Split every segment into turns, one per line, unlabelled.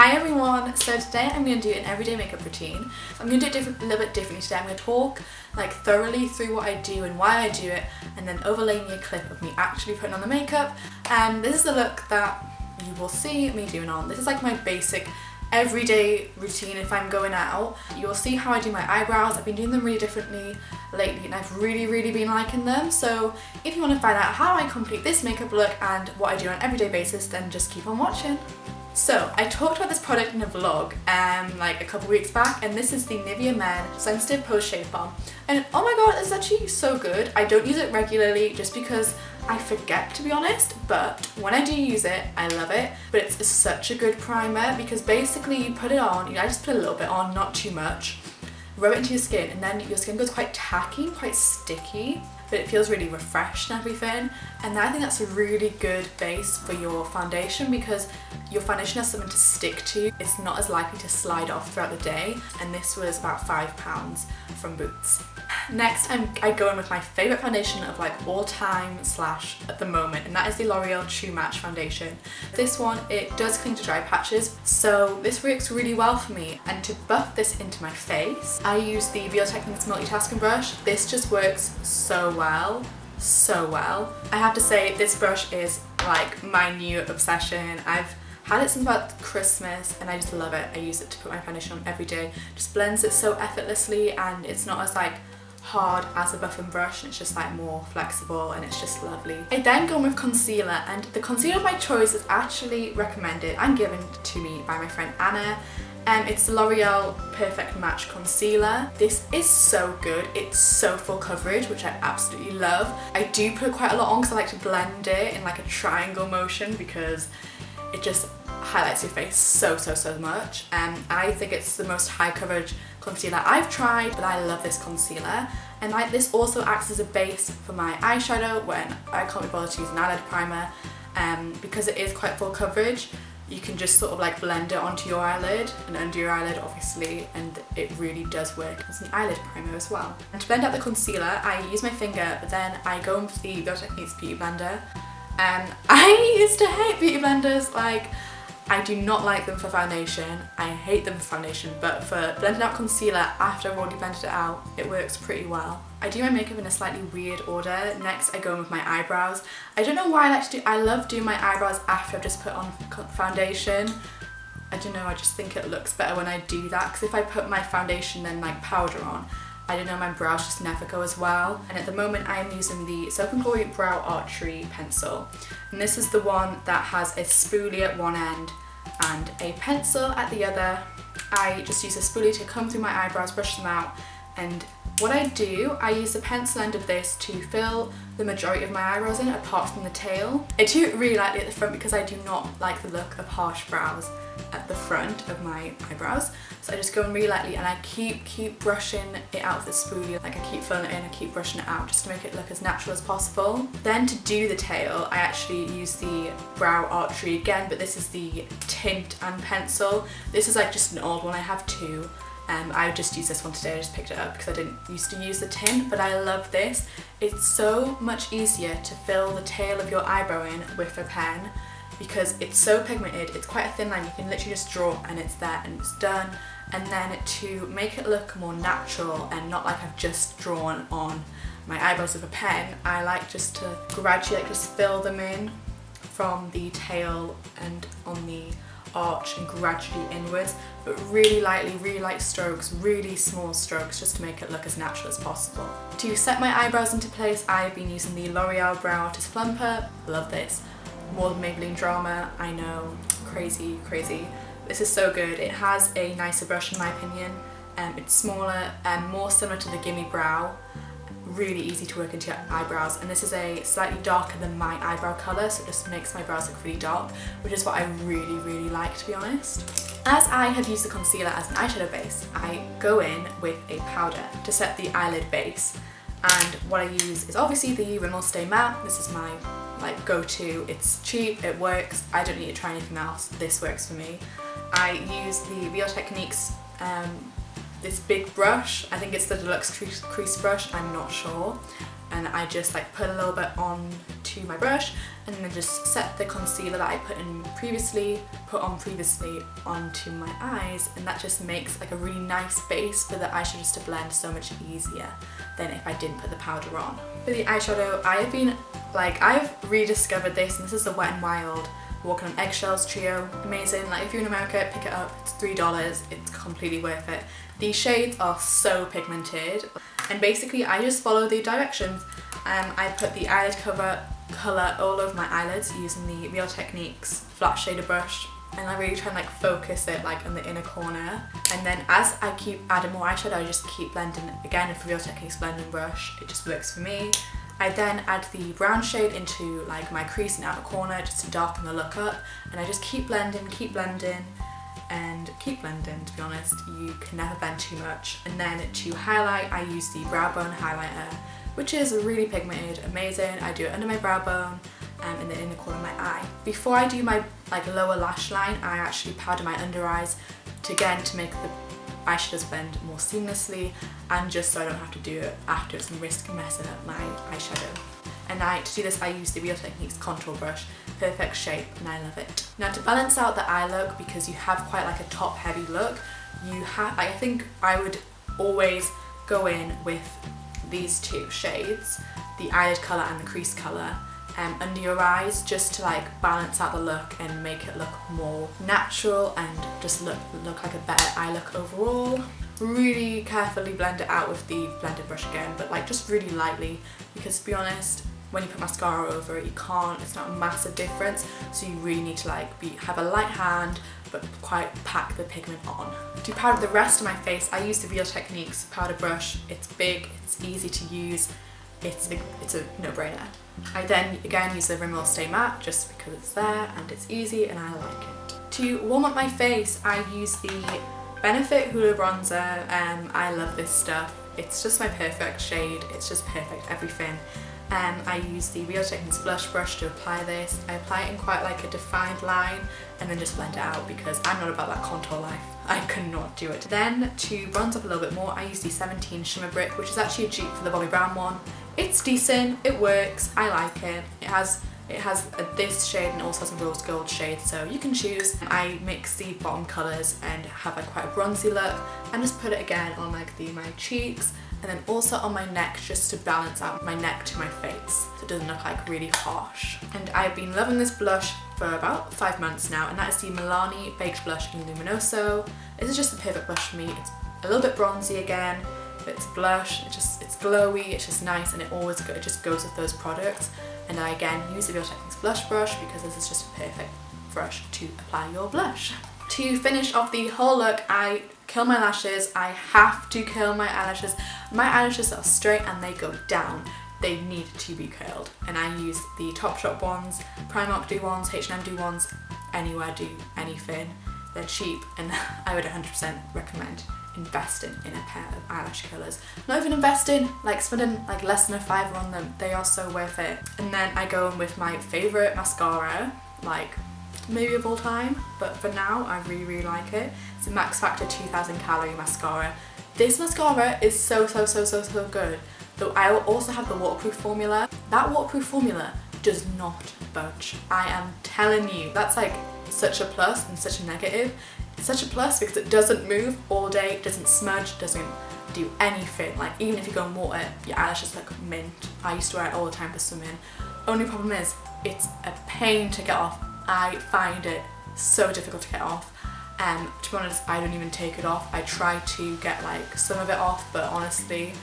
Hi everyone! So today I'm going to do an everyday makeup routine. I'm going to do it a little bit differently today. I'm going to talk thoroughly through what I do and why I do it, and then overlay me a clip of me actually putting on the makeup. And this is the look that you will see me doing on. This is like my basic everyday routine if I'm going out. You'll see how I do my eyebrows. I've been doing them really differently lately and I've really been liking them. So if you want to find out how I complete this makeup look and what I do on an everyday basis, then just keep on watching. So I talked about this product in a vlog like a couple weeks back, and this is the Nivea Men Sensitive Pose Shave Balm, and oh my god, it's actually so good. I don't use it regularly just because I forget, to be honest, but when I do use it, I love it. But it's such a good primer because basically you put it on, I just put a little bit on, not too much, rub it into your skin, and then your skin goes quite tacky, quite sticky, but it feels really refreshed and everything. And I think that's a really good base for your foundation because your foundation has something to stick to. It's not as likely to slide off throughout the day, and this was about £5 from Boots. Next, I go in with my favourite foundation of all time / at the moment, and that is the L'Oreal True Match foundation. This one, it does cling to dry patches, so this works really well for me. And to buff this into my face, I use the Real Techniques multitasking brush. This just works so well. I have to say, this brush is like my new obsession. I've had it since about Christmas and I just love it. I use it to put my foundation on every day. Just blends it so effortlessly, and it's not as hard as a buffing brush, and it's just more flexible, and it's just lovely. I then go in with concealer, and the concealer of my choice is actually recommended and given to me by my friend Anna. It's the L'Oreal Perfect Match Concealer. This is so good. It's so full coverage, which I absolutely love. I do put quite a lot on because I like to blend it in a triangle motion because it just highlights your face so much. I think it's the most high coverage concealer I've tried, but I love this concealer. And this also acts as a base for my eyeshadow when I can't be bothered to use an eyelid primer. Because it is quite full coverage, you can just sort of blend it onto your eyelid and under your eyelid, obviously, and it really does work as an eyelid primer as well. And to blend out the concealer, I use my finger, but then I go in with the Real Techniques Beauty Blender. I used to hate beauty blenders. I do not like them for foundation. I hate them for foundation, but for blending out concealer after I've already blended it out, it works pretty well. I do my makeup in a slightly weird order. Next, I go in with my eyebrows. I don't know why I love doing my eyebrows after I've just put on foundation. I don't know, I just think it looks better when I do that, because if I put my foundation then powder on, I don't know, my brows just never go as well. And at the moment I am using the Soap & Glory Brow Archery pencil. And this is the one that has a spoolie at one end and a pencil at the other. I just use a spoolie to comb through my eyebrows, brush them out, and what I do, I use the pencil end of this to fill the majority of my eyebrows in, apart from the tail. I do it really lightly at the front because I do not like the look of harsh brows at the front of my eyebrows. So I just go in really lightly, and I keep brushing it out with the spoolie. I keep filling it in, I keep brushing it out just to make it look as natural as possible. Then to do the tail, I actually use the Brow Archery again, but this is the tint and pencil. This is just an old one, I have two. I just used this one today. I just picked it up because I didn't used to use the tint, but I love this. It's so much easier to fill the tail of your eyebrow in with a pen because it's so pigmented. It's quite a thin line. You can literally just draw and it's there and it's done. And then to make it look more natural and not like I've just drawn on my eyebrows with a pen, I like just to gradually just fill them in from the tail and on the arch and gradually inwards, but really lightly, really light strokes, really small strokes, just to make it look as natural as possible. To set my eyebrows into place, I've been using the L'Oreal Brow Artist Plumper. Love this. More than Maybelline Drama, I know, crazy. This is so good. It has a nicer brush in my opinion. It's smaller and more similar to the Gimme Brow. Really easy to work into your eyebrows, and this is a slightly darker than my eyebrow colour, so it just makes my brows look really dark, which is what I really like, to be honest. As I have used the concealer as an eyeshadow base, I go in with a powder to set the eyelid base, and what I use is obviously the Rimmel Stay Matte. This is my go-to. It's cheap, it works, I don't need to try anything else, this works for me. I use the Real Techniques this big brush. I think it's the Deluxe Crease brush, I'm not sure. And I just put a little bit on to my brush and then just set the concealer that I put on previously onto my eyes, and that just makes like a really nice base for the eyeshadows to blend so much easier than if I didn't put the powder on. For the eyeshadow, I've rediscovered this, and this is the Wet n Wild Walking on Eggshells trio. Amazing. Like if you're in America, pick it up. It's $3. It's completely worth it. These shades are so pigmented, and basically I just follow the directions. I put the eyelid colour all over my eyelids using the Real Techniques flat shader brush, and I really try and like focus it like in the inner corner, and then as I keep adding more eyeshadow I just keep blending it. Again, with Real Techniques blending brush, it just works for me. I then add the brown shade into like my crease and outer corner just to darken the look up, and I just keep blending, to be honest. You can never blend too much. And then to highlight, I use the Brow Bone highlighter, which is really pigmented, amazing. I do it under my brow bone and then in the corner of my eye. Before I do my like lower lash line, I actually powder my under eyes to make the eyeshadows blend more seamlessly, and just so I don't have to do it afterwards and risk messing up my eyeshadow. And to do this I use the Real Techniques contour brush, perfect shape, and I love it. Now to balance out the eye look, because you have quite like a top heavy look, I think I would always go in with these two shades, the eyelid colour and the crease colour, under your eyes, just to like balance out the look and make it look more natural and just look like a better eye look overall. Really carefully blend it out with the blended brush again, but like just really lightly, because to be honest, when you put mascara over it, it's not a massive difference, so you really need to like have a light hand but quite pack the pigment on. To powder the rest of my face, I use the Real Techniques powder brush. It's big, it's easy to use, it's a no-brainer. I then again use the Rimmel Stay Matte just because it's there and it's easy and I like it. To warm up my face, I use the Benefit Hoola Bronzer. I love this stuff. It's just my perfect shade, it's just perfect everything. I use the Real Techniques blush brush to apply this. I apply it in quite like a defined line and then just blend it out, because I'm not about that contour life. I cannot do it. Then to bronze up a little bit more, I use the 17 Shimmer Brick, which is actually a dupe for the Bobbi Brown one. It's decent, it works, I like it. It has this shade and also has a rose gold shade, so you can choose. I mix the bottom colours and have like quite a bronzy look, and just put it again on like my cheeks, and then also on my neck, just to balance out my neck to my face so it doesn't look like really harsh. And I've been loving this blush for about 5 months now, and that is the Milani Baked Blush in Luminoso. This is just the perfect blush for me. It's a little bit bronzy again, but it's blush, it's glowy, it's just nice, and it just goes with those products. And I again use the Real Techniques blush brush because this is just a perfect brush to apply your blush. To finish off the whole look, I curl my lashes. I have to curl my eyelashes. My eyelashes are straight and they go down. They need to be curled. And I use the Topshop ones, Primark do ones, H&M do ones, anywhere do anything. They're cheap, and I would 100% recommend investing in a pair of eyelash curlers. Not even investing, like spending like less than $5 on them. They are so worth it. And then I go in with my favourite mascara, like maybe of all time, but for now I really like it. It's a Max Factor 2000 calorie mascara. This mascara is so good. Though I will also have the waterproof formula. That waterproof formula does not budge. I am telling you, that's like such a plus and such a negative. It's such a plus because it doesn't move all day, it doesn't smudge, doesn't do anything. Like even if you go in water, your eyelashes look mint. I used to wear it all the time for swimming. Only problem is, it's a pain to get off. I find it so difficult to get off. To be honest, I don't even take it off. I try to get like some of it off, but honestly,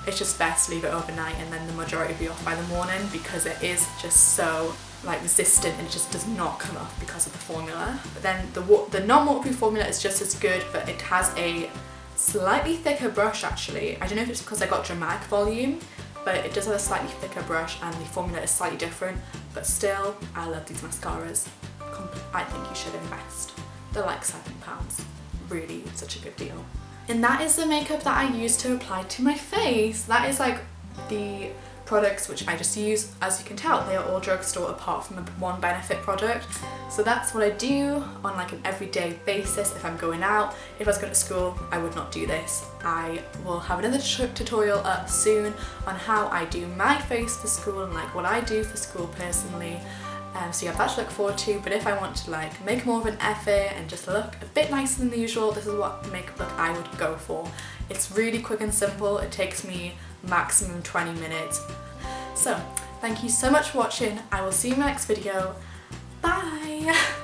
it's just best to leave it overnight and then the majority will be off by the morning, because it is just so like resistant and it just does not come off because of the formula. But then the non-waterproof formula is just as good, but it has a slightly thicker brush actually. I don't know if it's because I got dramatic volume, but it does have a slightly thicker brush and the formula is slightly different, but still, I love these mascaras. I think you should invest. They're like £7. Really, such a good deal. And that is the makeup that I use to apply to my face. That is like the products which I just use. As you can tell, they are all drugstore apart from one Benefit product. So that's what I do on like an everyday basis if I'm going out. If I was going to school, I would not do this. I will have another tutorial up soon on how I do my face for school and like what I do for school personally. So you have that to look forward to, but if I want to like make more of an effort and just look a bit nicer than the usual, this is what makeup look I would go for. It's really quick and simple. It takes me maximum 20 minutes. So thank you so much for watching. I will see you in my next video. Bye!